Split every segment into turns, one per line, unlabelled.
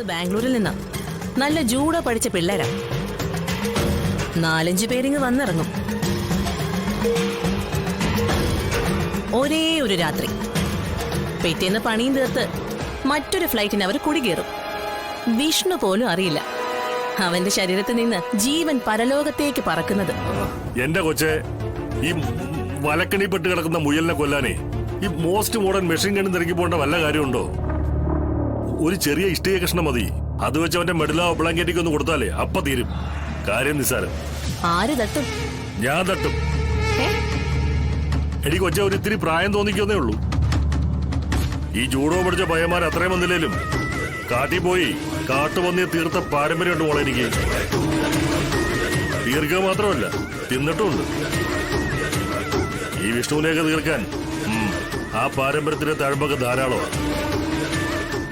ബാംഗ്ലൂരിൽ നിന്നാ. നല്ല ജൂഡോ പഠിച്ച പിള്ളേരാ. 4-5 പേരിങ്ങ് വന്നിറങ്ങും. ഒരേ ഒരു രാത്രി പിറ്റേന്ന് പണിയും തീർത്ത് മറ്റൊരു ഫ്ലൈറ്റിന് അവർ കുടികേറും. വിഷ്ണു പോലും അറിയില്ല അവന്റെ ശരീരത്തിൽ നിന്ന് ജീവൻ പരലോകത്തേക്ക് പറക്കുന്നത്.
എന്റെ കൊച്ചെ, ഈ വലക്കണിപ്പെട്ട് കിടക്കുന്ന മുയലിനെ കൊല്ലാനേ ഈ മോസ്റ്റ് മോഡേൺ മെഷീൻ ഗണ്ണും തിരക്കി പോകേണ്ട വല്ല കാര്യമുണ്ടോ? ഒരു ചെറിയ ഇഷ്ടിക കഷ്ണം മതി. അത് വെച്ച് അവന്റെ മെഡലോ ബ്ലാങ്കറ്റിക്ക് ഒന്ന് കൊടുത്താലേ അപ്പ തീരും. കാര്യം നിസ്സാരം.
ആര് തട്ടും?
ഞാൻ തട്ടും. എടി കൊച്ചെ, ഒരു ഇത്തിരി പ്രായം തോന്നിക്കുന്നേ ഉള്ളൂ. ഈ ജൂഡോ പഠിച്ച പയ്യന്മാർ അത്രയും വന്നില്ലേലും കാട്ടിൽ പോയി കാട്ടുപന്നിയെ തീർത്ത പാരമ്പര്യമുണ്ട് മോളെ എനിക്ക്. തീർക്കുക മാത്രമല്ല, തിന്നിട്ടുമുണ്ട്. ഈ വിഷ്ണുവിനെയൊക്കെ തീർക്കാൻ ആ പാരമ്പര്യത്തിന്റെ തഴമ്പൊക്കെ ധാരാളമാണ്.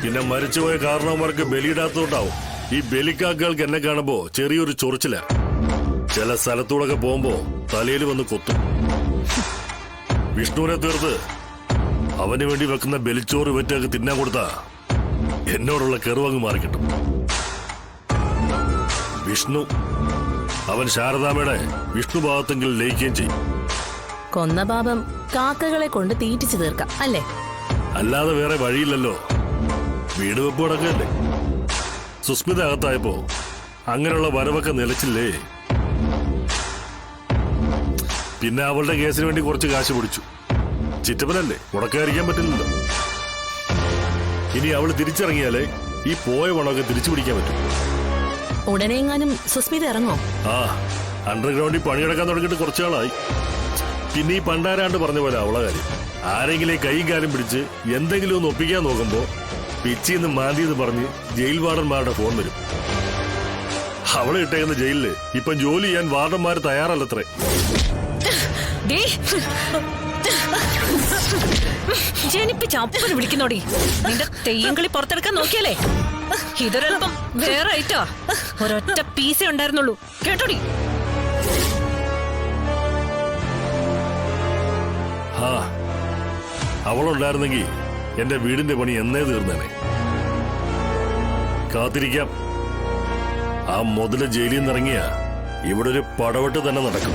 പിന്നെ മരിച്ചുപോയ കാരണവന്മാർക്ക് ബലിയിടാത്തോണ്ടാവും ഈ ബലിക്കാക്കൾക്ക് എന്നെ കാണുമ്പോ ചെറിയൊരു ചൊറിച്ചില. ചില സ്ഥലത്തൂടൊക്കെ പോകുമ്പോ തലയിൽ വന്ന് കൊത്തും. വിഷ്ണുവിനെ തീർത്ത് അവന് വേണ്ടി വെക്കുന്ന ബലിച്ചോറ് വെറ്റൊക്കെ തിന്നാൻ കൊടുത്താ എന്നോടുള്ള കെറുവങ്ങ് മാറിക്കിട്ടും. വിഷ്ണു അവൻ ശാരദാമ്മയുടെ വിഷ്ണു ഭാഗത്തെങ്കിൽ ലയിക്കുകയും ചെയ്യും.
കൊന്ന പാപം കാക്കകളെ കൊണ്ട് തീറ്റിച്ചു തീർക്കാം അല്ലേ?
അല്ലാതെ വേറെ വഴിയില്ലല്ലോ. വീട് വെപ്പ് കിടക്കല്ലേ. സുസ്മിത അകത്തായപ്പോ അങ്ങനെയുള്ള വരവൊക്കെ നിലച്ചില്ലേ. പിന്നെ അവളുടെ കേസിന് വേണ്ടി കുറച്ച് കാശ് പിടിച്ചു. ചിറ്റപ്പനല്ലേ, മുടക്കാതിരിക്കാൻ പറ്റില്ലല്ലോ. ഇനി അവള് തിരിച്ചിറങ്ങിയാലേ ഈ പോയ പണമൊക്കെ തിരിച്ചു പിടിക്കാൻ പറ്റും.
ഉടനെങ്ങാനും സുസ്മിത ഇറങ്ങോ?
ആ, അണ്ടർഗ്രൗണ്ടിൽ പണിയെടുക്കാൻ തുടങ്ങിയിട്ട് കുറച്ചാളായി. പിന്നെ ഈ പണ്ടാരാണ്ട് പറഞ്ഞ പോലെ അവളെ കാര്യം. ആരെങ്കിലും കൈയും കാലും പിടിച്ച് എന്തെങ്കിലും ഒന്ന് ഒപ്പിക്കാൻ നോക്കുമ്പോ പിച്ചിന്ന് മാന്തിയെന്ന് പറഞ്ഞ് ജയിൽ വാർഡന്മാരുടെ ഫോൺ വരും. അവളെ ഇട്ടേക്കുന്ന ജയിലില് ഇപ്പം ജോലി ചെയ്യാൻ വാർഡന്മാർ തയ്യാറല്ലത്രേ.
ജനിപ്പിച്ചപ്പന് വിളിക്കുന്നോടി. നിന്റെ തെയ്യങ്കളി പുറത്തെടുക്കാൻ നോക്കിയാലേ ഇതൊരൽപ്പം വേറെ ആയിട്ടാ. ഒരൊറ്റ പീസേ ഉണ്ടായിരുന്നുള്ളൂ കേട്ടോടി.
ആ, അവളുണ്ടായിരുന്നെങ്കിൽ എന്റെ വീടിന്റെ പണി എന്നേ തീർന്നേനെ. കാത്തിരിക്കാം. ആ മുതല ജയിലിൽ നിന്നിറങ്ങിയ ഇവിടെ ഒരു പടവെട്ട് തന്നെ നടക്കും.